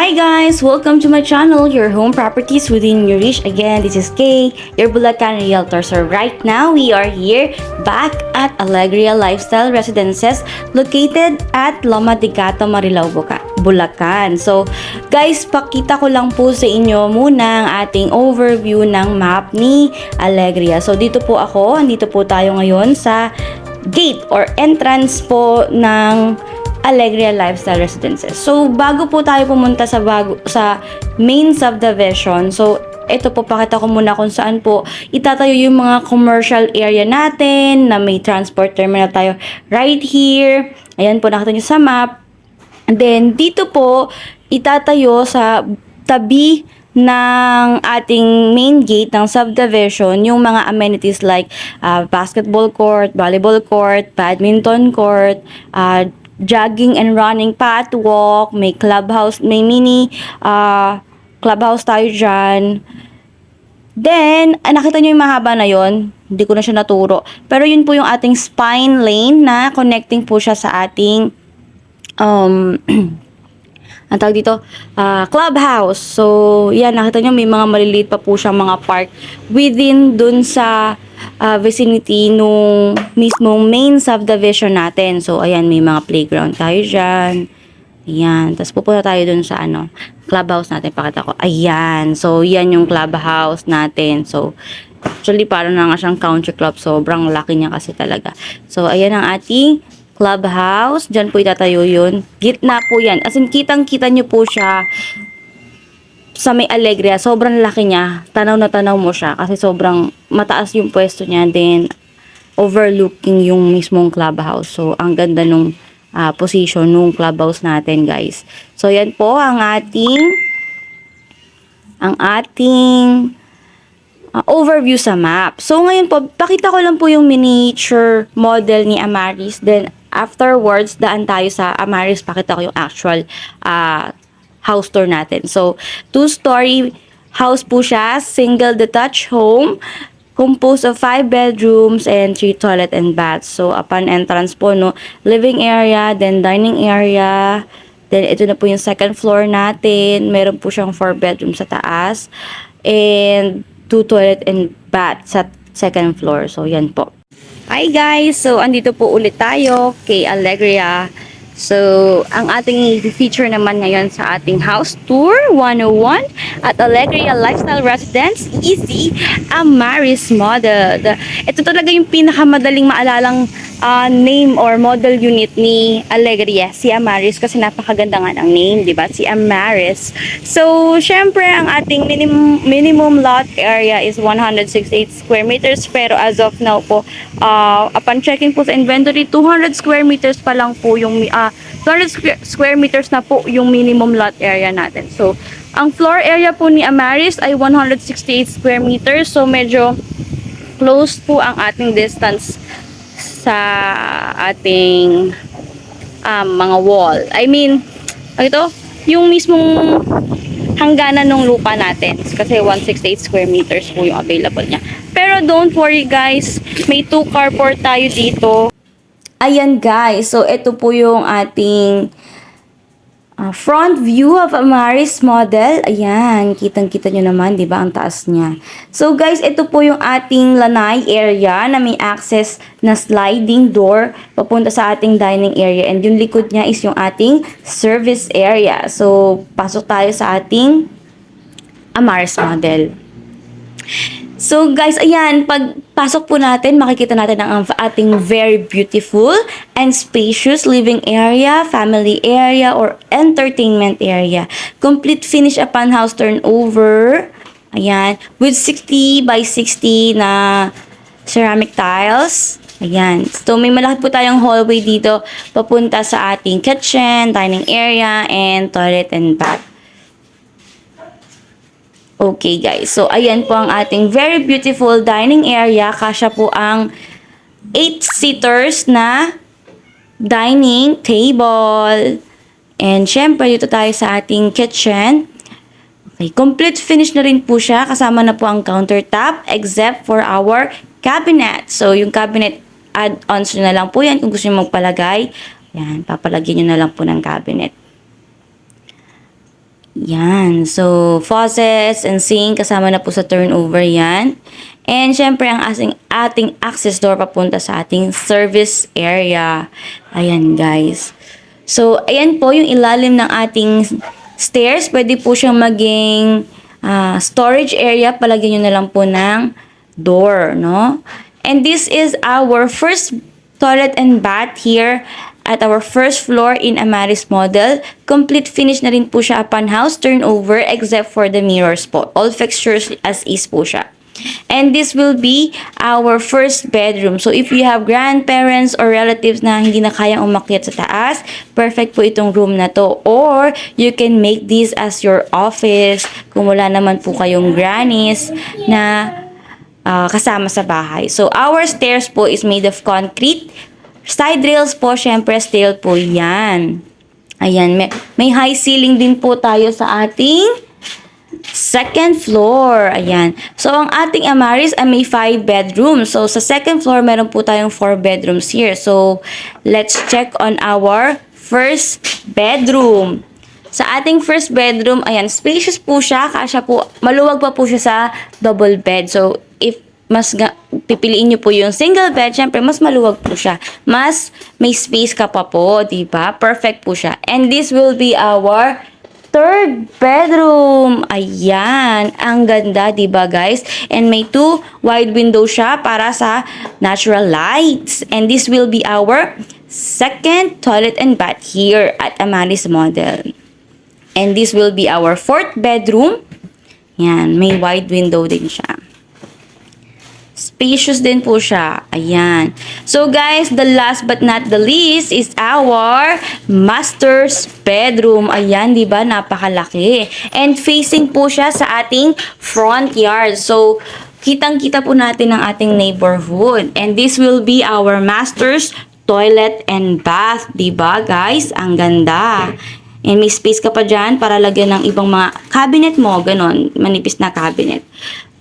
Hi guys! Welcome to my channel, your home properties within your reach. Again, this is Kay, your Bulacan Realtor. So right now, we are here back at Alegria Lifestyle Residences located at Loma de Gato, Marilao, Bulacan. So guys, pakita ko lang po sa inyo muna ang ating overview ng map ni Alegria. So dito po ako, andito po tayo ngayon sa gate or entrance po ng Alegria Lifestyle Residences. So, bago po tayo pumunta sa main subdivision, so, ito po, pakita ko muna kung saan po itatayo yung mga commercial area natin, na may transport terminal tayo right here. Ayan po, nakita nyo sa map. And then, dito po, itatayo sa tabi ng ating main gate ng subdivision yung mga amenities like basketball court, volleyball court, badminton court, jogging and running path, walk, may clubhouse, may mini clubhouse tayo dyan. Then, nakita nyo yung mahaba na yon, hindi ko na siya naturo. Pero yun po yung ating spine lane na connecting po siya sa ating ang tawag dito, clubhouse. So, yan, nakita nyo, may mga maliliit pa po siyang mga park within dun sa vicinity nung mismong main subdivision natin. So, ayan, may mga playground tayo dyan. Ayan. Tapos pupunta tayo dun sa clubhouse natin. Pakita ko. Ayan. So, yan yung clubhouse natin. So, actually, parang na nga siyang country club. Sobrang laki niya kasi talaga. So, ayan ang ating clubhouse. Diyan po itatayo yun. Gitna po yan. As in, kitang-kita nyo po siya sa may Alegria. Sobrang laki niya. Tanaw na tanaw mo siya. Kasi sobrang mataas yung pwesto niya. Then, overlooking yung mismong clubhouse. So, ang ganda nung position nung clubhouse natin, guys. So, yan po ang ating overview sa map. So, ngayon po, pakita ko lang po yung miniature model ni Amaris. Then, afterwards, daan tayo sa Amaris. Pakita ko yung actual house tour natin. So, 2-story house po siya. Single detached home. Composed of 5 bedrooms and 3 toilet and baths. So, upon entrance po, no, living area, then dining area. Then, ito na po yung second floor natin. Meron po siyang 4 bedrooms sa taas. And 2 toilet and bath sa second floor. So, yan po. Hi guys! So, andito po ulit tayo kay Alegria. So, ang ating feature naman ngayon sa ating house tour 101 at Alegria Lifestyle Residence Easy Amaris Model. Ito talaga yung pinakamadaling maalalang name or model unit ni Alegria, si Amaris, kasi napakaganda nga ng name, di ba? Si Amaris. So, syempre, ang ating minimum lot area is 168 square meters, pero as of now po, upon checking po sa inventory, 200 square meters pa lang po yung 200 square meters na po yung minimum lot area natin. So, ang floor area po ni Amaris ay 168 square meters. So, medyo close po ang ating distance sa ating mga wall. I mean, ito, yung mismong hangganan ng lupa natin. Kasi 168 square meters po yung available niya. Pero don't worry guys, may 2 carport tayo dito. Ayan guys, so ito po yung ating front view of Amaris model. Ayan, kitang-kita nyo naman, di ba, ang taas niya. So guys, ito po yung ating lanay area na may access na sliding door papunta sa ating dining area. And yung likod niya is yung ating service area. So, pasok tayo sa ating Amaris model. So guys, ayan, pag pasok po natin, makikita natin ang ating very beautiful and spacious living area, family area, or entertainment area. Complete finish upon house turnover. Ayan, with 60 by 60 na ceramic tiles. Ayan, so may malaki po tayong hallway dito papunta sa ating kitchen, dining area, and toilet and bath. Okay guys, so ayan po ang ating very beautiful dining area. Kasya po ang 8-seaters na dining table. And syempre, dito tayo sa ating kitchen. Okay, complete finish na rin po siya. Kasama na po ang countertop except for our cabinet. So, yung cabinet add-ons nyo na lang po yan kung gusto nyo magpalagay. Yan, papalagyan nyo na lang po ng cabinet. Yan. So, faucets and sink, kasama na po sa turnover yan. And, syempre, ang ating access door papunta sa ating service area. Ayan, guys. So, ayan po yung ilalim ng ating stairs. Pwede po siyang maging storage area. Palagyan nyo na lang po ng door, no? And this is our first toilet and bath here at our first floor in Amaris model. Complete finish na rin po siya upon house turnover except for the mirrors po. All fixtures as is po siya. And this will be our first bedroom. So if you have grandparents or relatives na hindi na kayang umakyat sa taas, perfect po itong room na to. Or you can make this as your office kung wala naman po kayong grannies na kasama sa bahay. So our stairs po is made of concrete. Side rails po, syempre, steel po yan. Ayan, may high ceiling din po tayo sa ating second floor. Ayan. So, ang ating Amaris ay may 5 bedrooms. So, sa second floor, meron po tayong 4 bedrooms here. So, let's check on our first bedroom. Sa ating first bedroom, ayan, spacious po siya. Kasya po, maluwag pa po siya sa double bed. So, if pipiliin nyo po yung single bed, syempre, mas maluwag po siya. Mas may space ka pa po, diba? Perfect po siya. And this will be our third bedroom. Ayan. Ang ganda, diba, guys? And may 2 wide window siya para sa natural lights. And this will be our second toilet and bath here at Amaris model. And this will be our fourth bedroom. Yan. May wide window din siya. Spacious din po siya. Ayan. So guys, the last but not the least is our master's bedroom. Ayan, di ba? Napakalaki. And facing po siya sa ating front yard. So, kitang-kita po natin ang ating neighborhood. And this will be our master's toilet and bath. Di ba, guys? Ang ganda. And may space ka pa dyan para lagyan ng ibang mga cabinet mo. Ganon. Manipis na cabinet.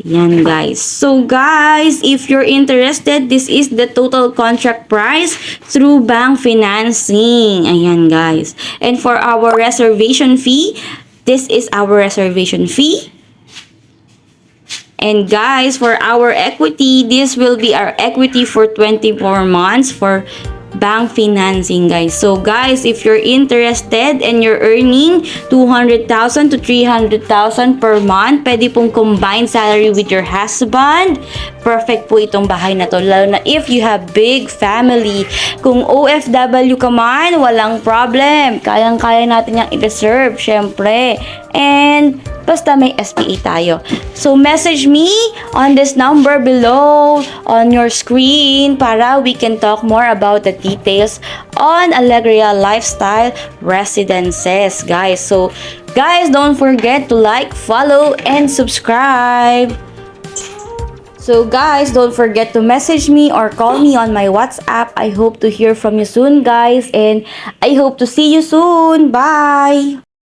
Yan, guys. So, guys, if you're interested, this is the total contract price through bank financing. Ayan, guys. And for our reservation fee, this is our reservation fee. And, guys, for our equity, this will be our equity for 24 months for bank financing, guys. So, guys, if you're interested and you're earning 200,000 to 300,000 per month, pwede pong combine salary with your husband. Perfect po itong bahay na to, lalo na if you have big family. Kung OFW ka man, walang problem. Kayang-kaya natin yung i-reserve, syempre. And basta may SPA tayo. So, message me on this number below on your screen para we can talk more about the details on Alegria Lifestyle Residences, guys. So, guys, don't forget to like, follow, and subscribe. So, guys, don't forget to message me or call me on my WhatsApp. I hope to hear from you soon, guys. And I hope to see you soon. Bye!